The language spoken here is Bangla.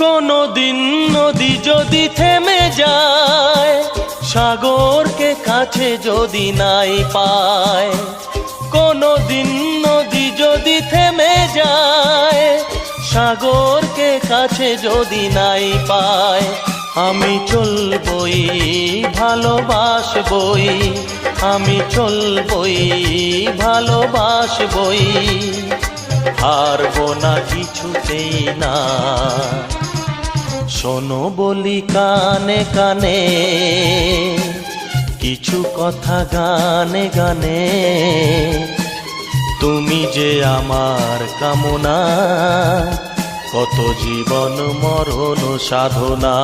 কোনদিন নদী যদি থেমে যায়, সাগরকে কাছে যদি নাই পায়, কোনদিন নদী যদি থেমে যায়, সাগরকে কাছে যদি নাই পায়, আমি চলবই ভালোবাসবই, আমি চলবই ভালোবাসবই, হারবো না কিছুতেই না। শোনো বলি কানে কানে, কিছু কথা গানে গানে, তুমি যে আমার কামনা, কত জীবন মরণ সাধনা।